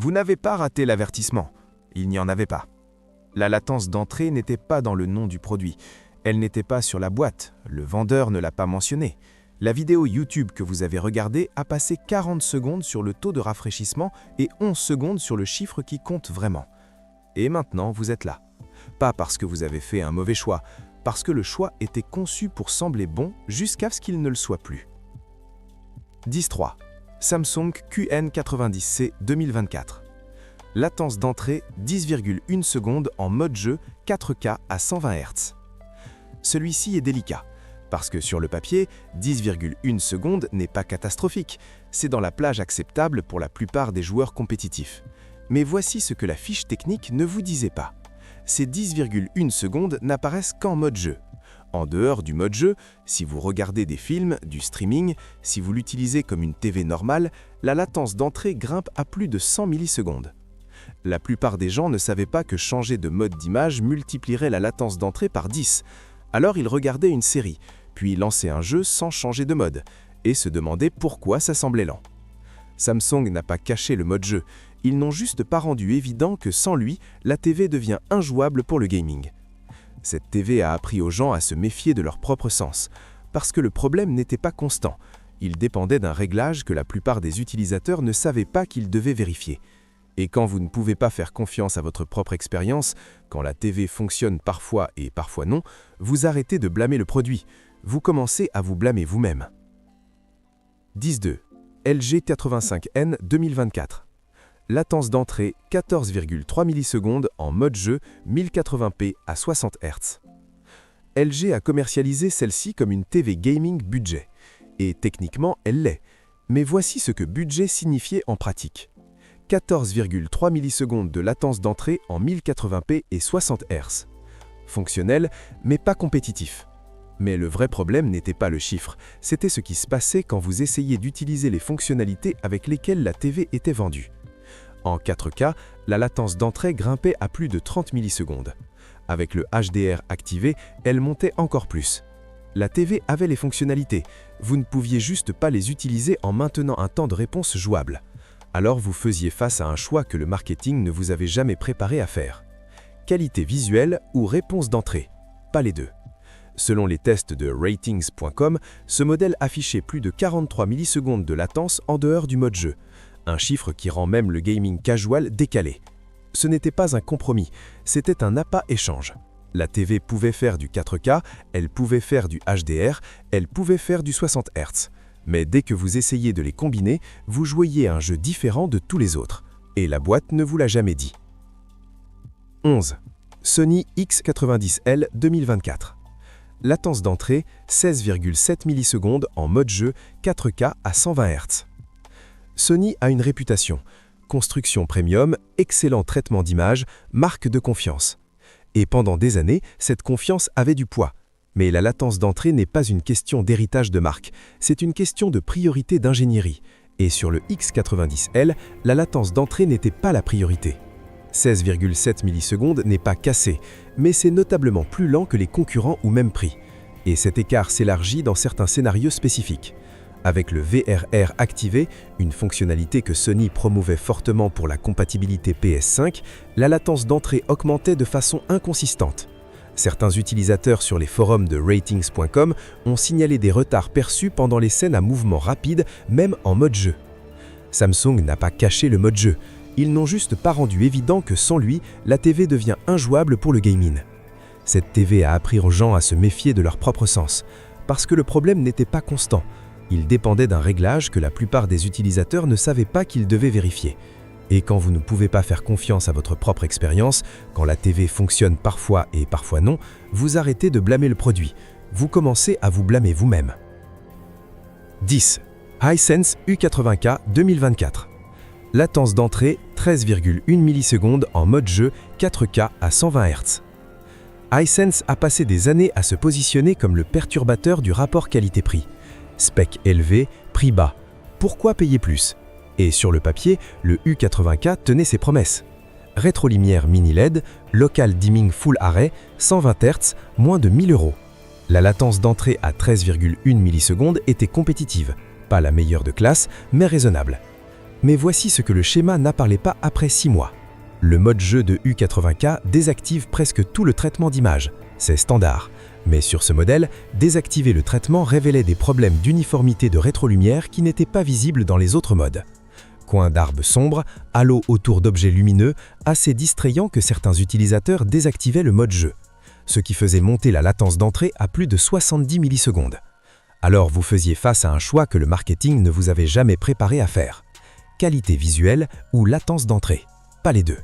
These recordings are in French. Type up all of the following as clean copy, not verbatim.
Vous n'avez pas raté l'avertissement. Il n'y en avait pas. La latence d'entrée n'était pas dans le nom du produit. Elle n'était pas sur la boîte. Le vendeur ne l'a pas mentionné. La vidéo YouTube que vous avez regardée a passé 40 secondes sur le taux de rafraîchissement et 11 secondes sur le chiffre qui compte vraiment. Et maintenant, vous êtes là. Pas parce que vous avez fait un mauvais choix, parce que le choix était conçu pour sembler bon jusqu'à ce qu'il ne le soit plus. 10.3. Samsung QN90C 2024. Latence d'entrée 10,1 secondes en mode jeu 4K à 120 Hz. Celui-ci est délicat, parce que sur le papier, 10,1 secondes n'est pas catastrophique. C'est dans la plage acceptable pour la plupart des joueurs compétitifs. Mais voici ce que la fiche technique ne vous disait pas. Ces 10,1 secondes n'apparaissent qu'en mode jeu. En dehors du mode jeu, si vous regardez des films, du streaming, si vous l'utilisez comme une TV normale, la latence d'entrée grimpe à plus de 100 millisecondes. La plupart des gens ne savaient pas que changer de mode d'image multiplierait la latence d'entrée par 10. Alors ils regardaient une série, puis lançaient un jeu sans changer de mode, et se demandaient pourquoi ça semblait lent. Samsung n'a pas caché le mode jeu, ils n'ont juste pas rendu évident que sans lui, la TV devient injouable pour le gaming. Cette TV a appris aux gens à se méfier de leur propre sens, parce que le problème n'était pas constant. Il dépendait d'un réglage que la plupart des utilisateurs ne savaient pas qu'ils devaient vérifier. Et quand vous ne pouvez pas faire confiance à votre propre expérience, quand la TV fonctionne parfois et parfois non, vous arrêtez de blâmer le produit. Vous commencez à vous blâmer vous-même. 10.2. LG 85N 2024. Latence d'entrée 14,3 millisecondes en mode jeu 1080p à 60 Hz. LG a commercialisé celle-ci comme une TV gaming budget. Et techniquement, elle l'est. Mais voici ce que budget signifiait en pratique. 14,3 millisecondes de latence d'entrée en 1080p et 60 Hz. Fonctionnel, mais pas compétitif. Mais le vrai problème n'était pas le chiffre, c'était ce qui se passait quand vous essayez d'utiliser les fonctionnalités avec lesquelles la TV était vendue. En 4K, la latence d'entrée grimpait à plus de 30 millisecondes. Avec le HDR activé, elle montait encore plus. La TV avait les fonctionnalités, vous ne pouviez juste pas les utiliser en maintenant un temps de réponse jouable. Alors vous faisiez face à un choix que le marketing ne vous avait jamais préparé à faire. Qualité visuelle ou réponse d'entrée? Pas les deux. Selon les tests de Ratings.com, ce modèle affichait plus de 43 millisecondes de latence en dehors du mode jeu, un chiffre qui rend même le gaming casual décalé. Ce n'était pas un compromis, c'était un appât-échange. La TV pouvait faire du 4K, elle pouvait faire du HDR, elle pouvait faire du 60 Hz. Mais dès que vous essayez de les combiner, vous jouiez un jeu différent de tous les autres. Et la boîte ne vous l'a jamais dit. 11. Sony X90L 2024. Latence d'entrée 16,7 millisecondes en mode jeu 4K à 120 Hz. Sony a une réputation. Construction premium, excellent traitement d'image, marque de confiance. Et pendant des années, cette confiance avait du poids. Mais la latence d'entrée n'est pas une question d'héritage de marque, c'est une question de priorité d'ingénierie. Et sur le X90L, la latence d'entrée n'était pas la priorité. 16,7 millisecondes n'est pas cassé, mais c'est notablement plus lent que les concurrents au même prix. Et cet écart s'élargit dans certains scénarios spécifiques. Avec le VRR activé, une fonctionnalité que Sony promouvait fortement pour la compatibilité PS5, la latence d'entrée augmentait de façon inconsistante. Certains utilisateurs sur les forums de Ratings.com ont signalé des retards perçus pendant les scènes à mouvement rapide, même en mode jeu. Samsung n'a pas caché le mode jeu, ils n'ont juste pas rendu évident que sans lui, la TV devient injouable pour le gaming. Cette TV a appris aux gens à se méfier de leur propre sens, parce que le problème n'était pas constant. Il dépendait d'un réglage que la plupart des utilisateurs ne savaient pas qu'ils devaient vérifier. Et quand vous ne pouvez pas faire confiance à votre propre expérience, quand la TV fonctionne parfois et parfois non, vous arrêtez de blâmer le produit. Vous commencez à vous blâmer vous-même. 10. Hisense U80K 2024. Latence d'entrée 13,1 millisecondes en mode jeu 4K à 120 Hz. Hisense a passé des années à se positionner comme le perturbateur du rapport qualité-prix. Spec élevé, prix bas. Pourquoi payer plus? Et sur le papier, le U80K tenait ses promesses. Rétro-lumière mini LED, local dimming full array, 120 Hz, moins de 1000 €. La latence d'entrée à 13,1 millisecondes était compétitive. Pas la meilleure de classe, mais raisonnable. Mais voici ce que le schéma n'apparaît pas après 6 mois. Le mode jeu de U80K désactive presque tout le traitement d'image, c'est standard. Mais sur ce modèle, désactiver le traitement révélait des problèmes d'uniformité de rétrolumière qui n'étaient pas visibles dans les autres modes. Coins d'arbres sombres, halos autour d'objets lumineux, assez distrayants que certains utilisateurs désactivaient le mode jeu, ce qui faisait monter la latence d'entrée à plus de 70 millisecondes. Alors vous faisiez face à un choix que le marketing ne vous avait jamais préparé à faire. Qualité visuelle ou latence d'entrée, pas les deux.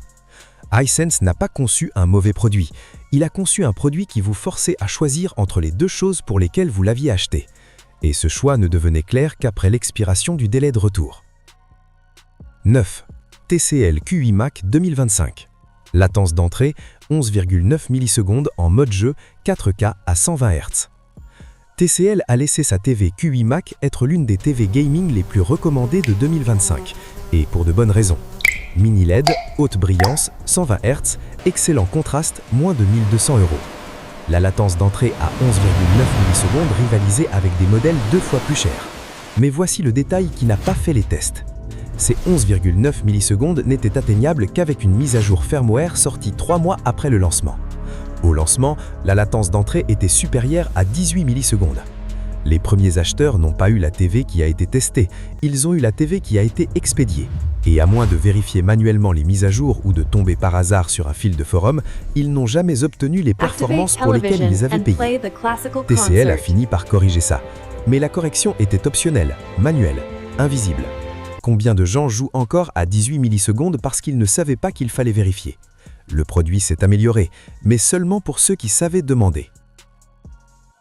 Hisense n'a pas conçu un mauvais produit, il a conçu un produit qui vous forçait à choisir entre les deux choses pour lesquelles vous l'aviez acheté. Et ce choix ne devenait clair qu'après l'expiration du délai de retour. 9. TCL Q8 2025. Latence d'entrée 11,9 millisecondes en mode jeu 4K à 120 Hz. TCL a laissé sa TV Q8 être l'une des TV gaming les plus recommandées de 2025, et pour de bonnes raisons. Mini LED, haute brillance, 120 Hz, excellent contraste, moins de 1200 €. La latence d'entrée à 11,9 millisecondes rivalisait avec des modèles 2 fois plus chers. Mais voici le détail qui n'a pas fait les tests. Ces 11,9 millisecondes n'étaient atteignables qu'avec une mise à jour firmware sortie 3 mois après le lancement. Au lancement, la latence d'entrée était supérieure à 18 millisecondes. Les premiers acheteurs n'ont pas eu la TV qui a été testée, ils ont eu la TV qui a été expédiée. Et à moins de vérifier manuellement les mises à jour ou de tomber par hasard sur un fil de forum, ils n'ont jamais obtenu les performances pour lesquelles ils avaient payé. TCL a fini par corriger ça. Mais la correction était optionnelle, manuelle, invisible. Combien de gens jouent encore à 18 millisecondes parce qu'ils ne savaient pas qu'il fallait vérifier? Le produit s'est amélioré, mais seulement pour ceux qui savaient demander.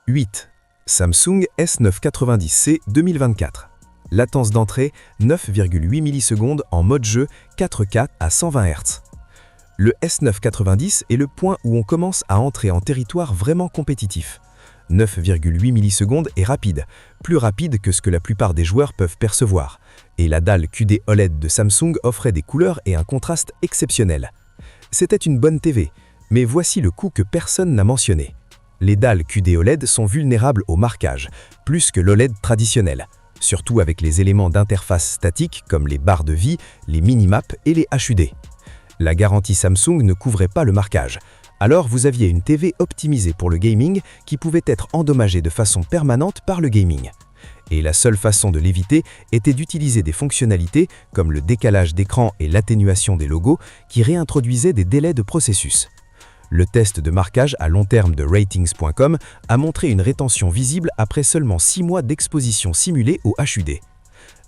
8. Samsung S990C 2024. Latence d'entrée 9,8 millisecondes en mode jeu 4K à 120 Hz. Le S990 est le point où on commence à entrer en territoire vraiment compétitif. 9,8 millisecondes est rapide, plus rapide que ce que la plupart des joueurs peuvent percevoir. Et la dalle QD OLED de Samsung offrait des couleurs et un contraste exceptionnel. C'était une bonne TV, mais voici le coup que personne n'a mentionné. Les dalles QD OLED sont vulnérables au marquage, plus que l'OLED traditionnel, surtout avec les éléments d'interface statique comme les barres de vie, les minimaps et les HUD. La garantie Samsung ne couvrait pas le marquage, alors vous aviez une TV optimisée pour le gaming qui pouvait être endommagée de façon permanente par le gaming. Et la seule façon de l'éviter était d'utiliser des fonctionnalités comme le décalage d'écran et l'atténuation des logos qui réintroduisaient des délais de processus. Le test de marquage à long terme de Ratings.com a montré une rétention visible après seulement 6 mois d'exposition simulée au HUD.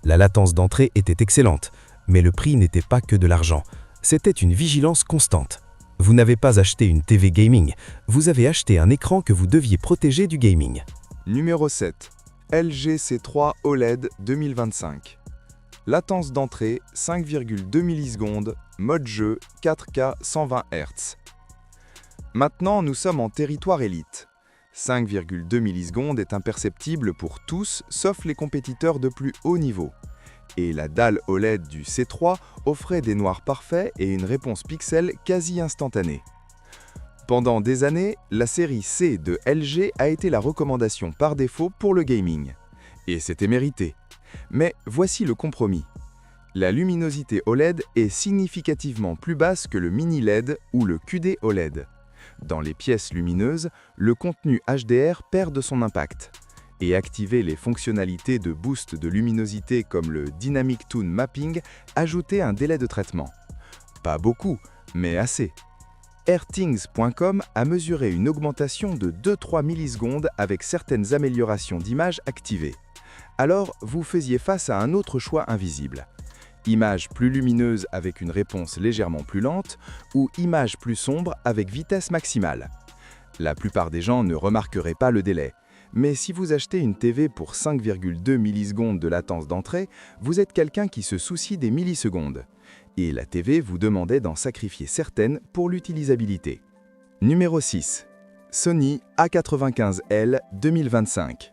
La latence d'entrée était excellente, mais le prix n'était pas que de l'argent. C'était une vigilance constante. Vous n'avez pas acheté une TV gaming, vous avez acheté un écran que vous deviez protéger du gaming. Numéro 7. LG C3 OLED 2025. Latence d'entrée 5,2 millisecondes, mode jeu 4K 120 Hz. Maintenant, nous sommes en territoire élite. 5,2 millisecondes est imperceptible pour tous, sauf les compétiteurs de plus haut niveau. Et la dalle OLED du C3 offrait des noirs parfaits et une réponse pixel quasi instantanée. Pendant des années, la série C de LG a été la recommandation par défaut pour le gaming. Et c'était mérité. Mais voici le compromis. La luminosité OLED est significativement plus basse que le mini LED ou le QD OLED. Dans les pièces lumineuses, le contenu HDR perd de son impact. Et activer les fonctionnalités de boost de luminosité comme le Dynamic Toon Mapping ajoutait un délai de traitement. Pas beaucoup, mais assez. Airthings.com a mesuré une augmentation de 2-3 millisecondes avec certaines améliorations d'image activées. Alors, vous faisiez face à un autre choix invisible. Image plus lumineuse avec une réponse légèrement plus lente ou image plus sombre avec vitesse maximale. La plupart des gens ne remarqueraient pas le délai. Mais si vous achetez une TV pour 5,2 millisecondes de latence d'entrée, vous êtes quelqu'un qui se soucie des millisecondes. Et la TV vous demandait d'en sacrifier certaines pour l'utilisabilité. Numéro 6. Sony A95L 2025.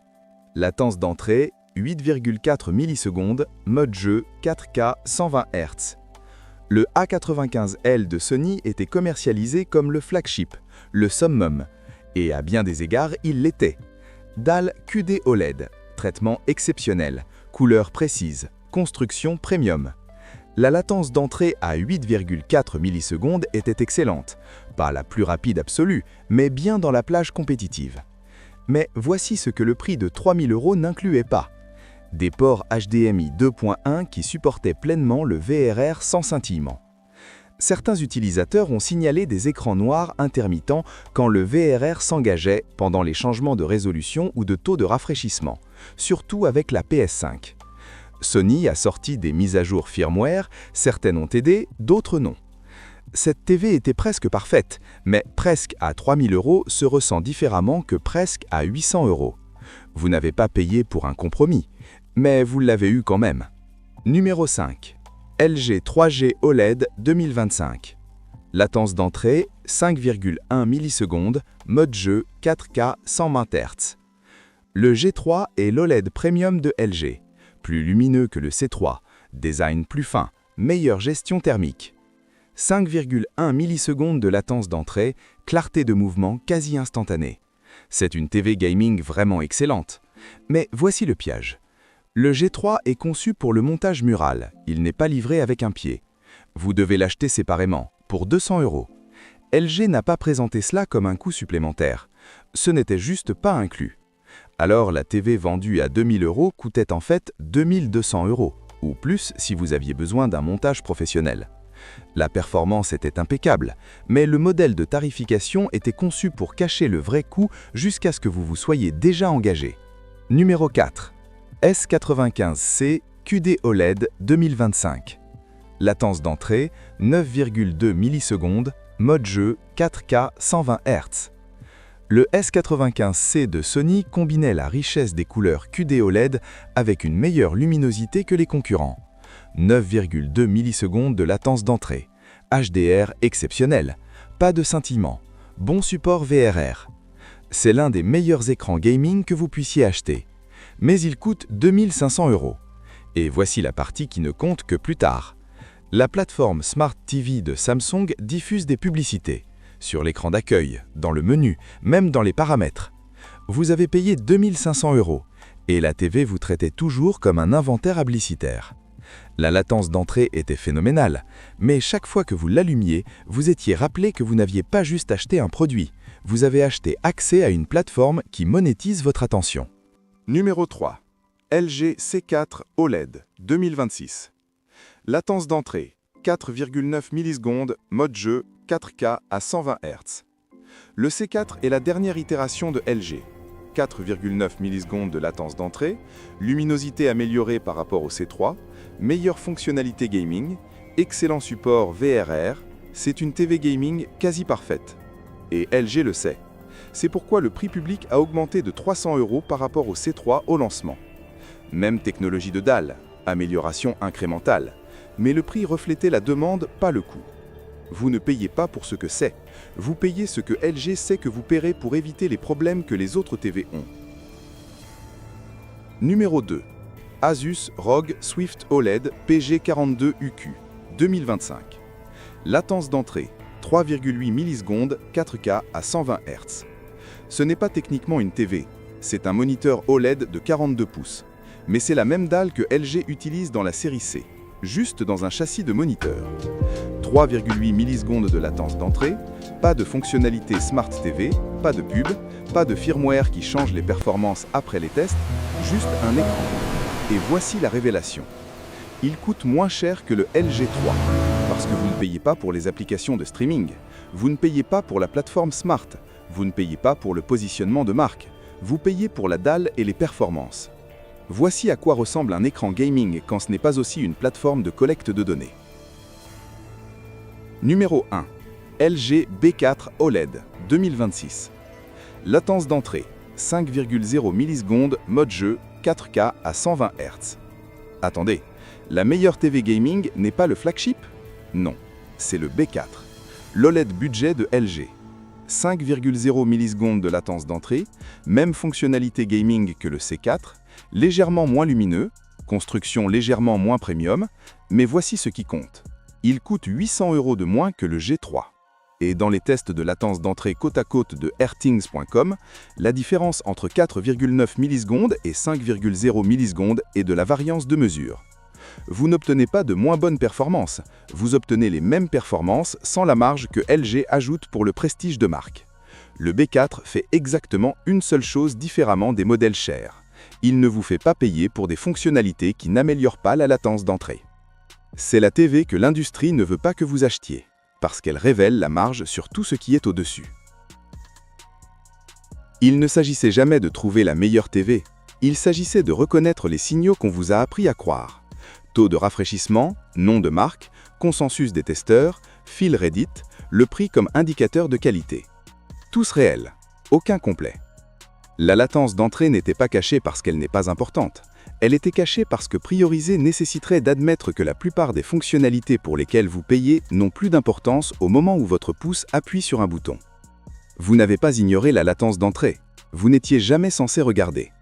Latence d'entrée 8,4 millisecondes, mode jeu 4K 120 Hz. Le A95L de Sony était commercialisé comme le flagship, le summum, et à bien des égards, il l'était. Dalle QD OLED, traitement exceptionnel, couleur précise, construction premium. La latence d'entrée à 8,4 millisecondes était excellente. Pas la plus rapide absolue, mais bien dans la plage compétitive. Mais voici ce que le prix de 3 000 € n'incluait pas. Des ports HDMI 2.1 qui supportaient pleinement le VRR sans scintillement. Certains utilisateurs ont signalé des écrans noirs intermittents quand le VRR s'engageait pendant les changements de résolution ou de taux de rafraîchissement, surtout avec la PS5. Sony a sorti des mises à jour firmware, certaines ont aidé, d'autres non. Cette TV était presque parfaite, mais presque à 3 000 € se ressent différemment que presque à 800 €. Vous n'avez pas payé pour un compromis, mais vous l'avez eu quand même. Numéro 5. LG 3G OLED 2025. Latence d'entrée 5,1 millisecondes, mode jeu 4K 120 Hz. Le G3 est l'OLED Premium de LG. Plus lumineux que le C3, design plus fin, meilleure gestion thermique. 5,1 millisecondes de latence d'entrée, clarté de mouvement quasi instantanée. C'est une TV gaming vraiment excellente. Mais voici le piège. Le G3 est conçu pour le montage mural, il n'est pas livré avec un pied. Vous devez l'acheter séparément, pour 200 €. LG n'a pas présenté cela comme un coût supplémentaire. Ce n'était juste pas inclus. Alors la TV vendue à 2 000 € coûtait en fait 2 200 €, ou plus si vous aviez besoin d'un montage professionnel. La performance était impeccable, mais le modèle de tarification était conçu pour cacher le vrai coût jusqu'à ce que vous vous soyez déjà engagé. Numéro 4. S95C QD OLED 2025. Latence d'entrée 9,2 millisecondes, mode jeu 4K 120 Hz. Le S95C de Sony combinait la richesse des couleurs QD OLED avec une meilleure luminosité que les concurrents. 9,2 millisecondes de latence d'entrée. HDR exceptionnel. Pas de scintillement. Bon support VRR. C'est l'un des meilleurs écrans gaming que vous puissiez acheter. Mais il coûte 2 500 €. Et voici la partie qui ne compte que plus tard. La plateforme Smart TV de Samsung diffuse des publicités. Sur l'écran d'accueil, dans le menu, même dans les paramètres. Vous avez payé 2 500 € et la TV vous traitait toujours comme un inventaire publicitaire. La latence d'entrée était phénoménale, mais chaque fois que vous l'allumiez, vous étiez rappelé que vous n'aviez pas juste acheté un produit, vous avez acheté accès à une plateforme qui monétise votre attention. Numéro 3. LG C4 OLED 2026. Latence d'entrée 4,9 millisecondes, mode jeu 4K à 120 Hz. Le C4 est la dernière itération de LG. 4,9 millisecondes de latence d'entrée, luminosité améliorée par rapport au C3, meilleure fonctionnalité gaming, excellent support VRR, c'est une TV gaming quasi parfaite. Et LG le sait. C'est pourquoi le prix public a augmenté de 300 € par rapport au C3 au lancement. Même technologie de dalle, amélioration incrémentale, mais le prix reflétait la demande, pas le coût. Vous ne payez pas pour ce que c'est, vous payez ce que LG sait que vous paierez pour éviter les problèmes que les autres TV ont. Numéro 2. Asus ROG Swift OLED PG42UQ 2025. Latence d'entrée 3,8 millisecondes, 4K à 120 Hz. Ce n'est pas techniquement une TV, c'est un moniteur OLED de 42 pouces. Mais c'est la même dalle que LG utilise dans la série C, juste dans un châssis de moniteur. 3,8 millisecondes de latence d'entrée, pas de fonctionnalité Smart TV, pas de pub, pas de firmware qui change les performances après les tests, juste un écran. Et voici la révélation. Il coûte moins cher que le LG3, parce que vous ne payez pas pour les applications de streaming, vous ne payez pas pour la plateforme Smart, vous ne payez pas pour le positionnement de marque, vous payez pour la dalle et les performances. Voici à quoi ressemble un écran gaming quand ce n'est pas aussi une plateforme de collecte de données. Numéro 1. LG B4 OLED 2026. Latence d'entrée 5,0 millisecondes, mode jeu 4K à 120 Hz. Attendez, la meilleure TV gaming n'est pas le flagship? Non, c'est le B4, l'OLED budget de LG. 5,0 millisecondes de latence d'entrée, même fonctionnalité gaming que le C4, légèrement moins lumineux, construction légèrement moins premium, mais voici ce qui compte. Il coûte 800 € de moins que le G3. Et dans les tests de latence d'entrée côte à côte de airthings.com, la différence entre 4,9 millisecondes et 5,0 millisecondes est de la variance de mesure. Vous n'obtenez pas de moins bonnes performances, vous obtenez les mêmes performances sans la marge que LG ajoute pour le prestige de marque. Le B4 fait exactement une seule chose différemment des modèles chers. Il ne vous fait pas payer pour des fonctionnalités qui n'améliorent pas la latence d'entrée. C'est la TV que l'industrie ne veut pas que vous achetiez, parce qu'elle révèle la marge sur tout ce qui est au-dessus. Il ne s'agissait jamais de trouver la meilleure TV, il s'agissait de reconnaître les signaux qu'on vous a appris à croire. Taux de rafraîchissement, nom de marque, consensus des testeurs, fil Reddit, le prix comme indicateur de qualité. Tous réels, aucun complet. La latence d'entrée n'était pas cachée parce qu'elle n'est pas importante. Elle était cachée parce que prioriser nécessiterait d'admettre que la plupart des fonctionnalités pour lesquelles vous payez n'ont plus d'importance au moment où votre pouce appuie sur un bouton. Vous n'avez pas ignoré la latence d'entrée. Vous n'étiez jamais censé regarder.